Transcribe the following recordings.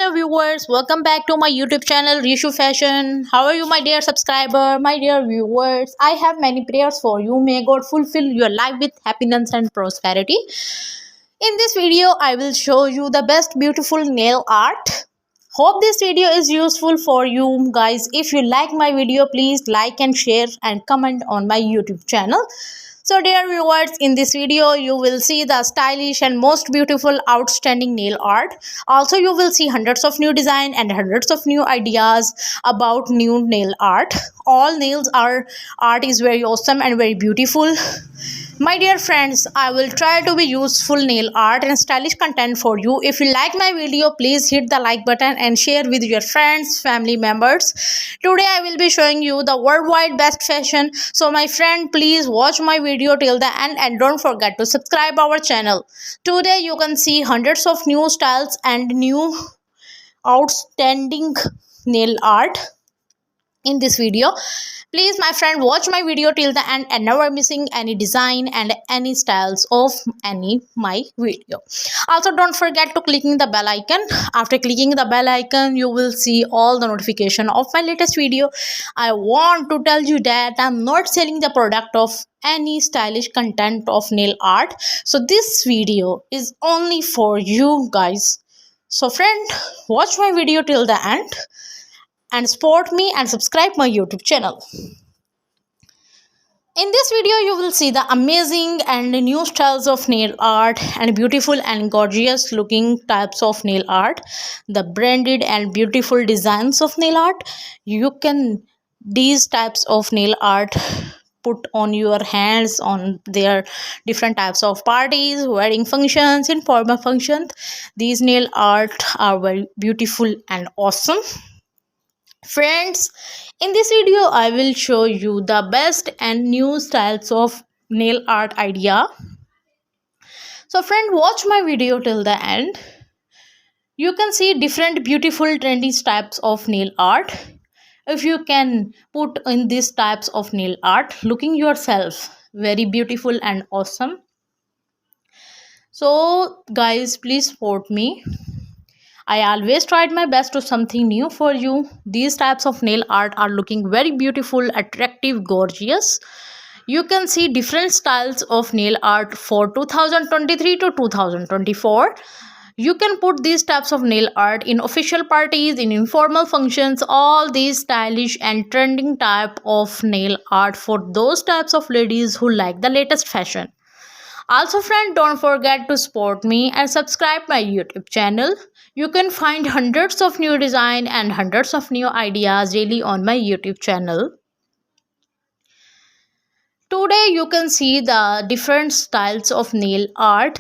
Hello viewers, welcome back to my YouTube channel Rishu Fashion. How are you my dear subscriber, my dear viewers? I have many prayers for you. May God fulfill your life with happiness and prosperity. In this video, I will show you the best beautiful nail art. Hope this video is useful for you guys. If you like my video, please like and share and comment on my YouTube channel. So dear viewers, in this video you will see the stylish and most beautiful outstanding nail art. Also you will see hundreds of new design and hundreds of new ideas about new nail art. All nails art is very awesome and very beautiful. My dear friends, I will try to be useful nail art and stylish content for you. If you like my video, please hit the like button and share with your friends, family members. Today I will be showing you the worldwide best fashion. So my friend, please watch my video till the end and don't forget to subscribe our channel. Today you can see hundreds of new styles and new outstanding nail art in this video. Please my friend, watch my video till the end and never missing any design and any styles of any my video. Also don't forget to clicking the bell icon. After clicking the bell icon, you will see all the notification of my latest video. I want to tell you that I'm not selling the product of any stylish content of nail art. So this video is only for you guys. So friend, watch my video till the end and support me and subscribe my YouTube channel. In this video you will see the amazing and new styles of nail art and beautiful and gorgeous looking types of nail art, the branded and beautiful designs of nail art. You can these types of nail art put on your hands on their different types of parties, wedding functions, informal functions. These nail art are very beautiful and awesome. Friends, in this video I will show you the best and new styles of nail art idea. So friend, watch my video till the end. You can see different beautiful trendy types of nail art. If you can put in these types of nail art, looking yourself very beautiful and awesome. So guys, please support me. I always tried my best to something new for you. These types of nail art are looking very beautiful, attractive, gorgeous. You can see different styles of nail art for 2023 to 2024. You can put these types of nail art in official parties, in informal functions, all these stylish and trending type of nail art for those types of ladies who like the latest fashion. Also friend, don't forget to support me and subscribe my YouTube channel. You can find hundreds of new design and hundreds of new ideas daily on my YouTube channel. Today you can see the different styles of nail art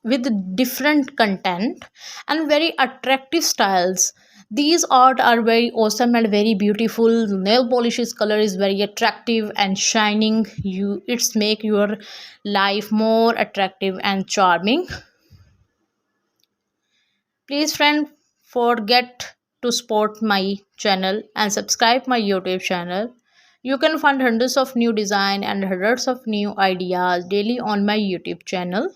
with different content and very attractive styles. These art are very awesome and very beautiful. Nail polishes color is very attractive and shining. It's make your life more attractive and charming. Please friend, forget to support my channel and subscribe my YouTube channel. You can find hundreds of new design and hundreds of new ideas daily on my YouTube channel.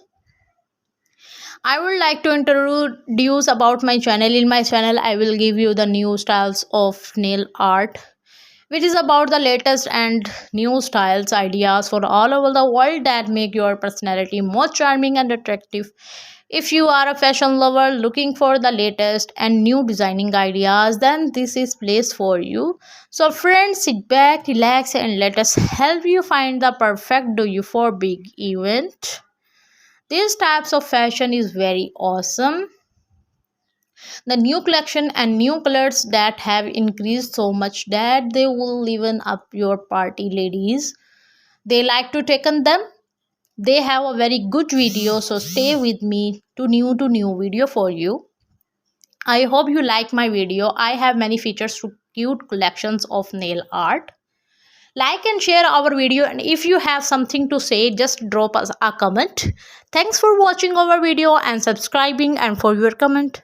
I would like to introduce about my channel. In my channel I will give you the new styles of nail art, which is about the latest and new styles ideas for all over the world that make your personality more charming and attractive. If you are a fashion lover looking for the latest and new designing ideas, then this is place for you. So friends, sit back, relax and let us help you find the perfect do you for big event. These types of fashion is very awesome. The new collection and new colors that have increased so much that they will liven up your party ladies. They like to take on them. They have a very good video, so stay with me to new video for you. I hope you like my video. I have many features to cute collections of nail art. Like and share our video, and if you have something to say, just drop us a comment. Thanks for watching our video and subscribing and for your comment.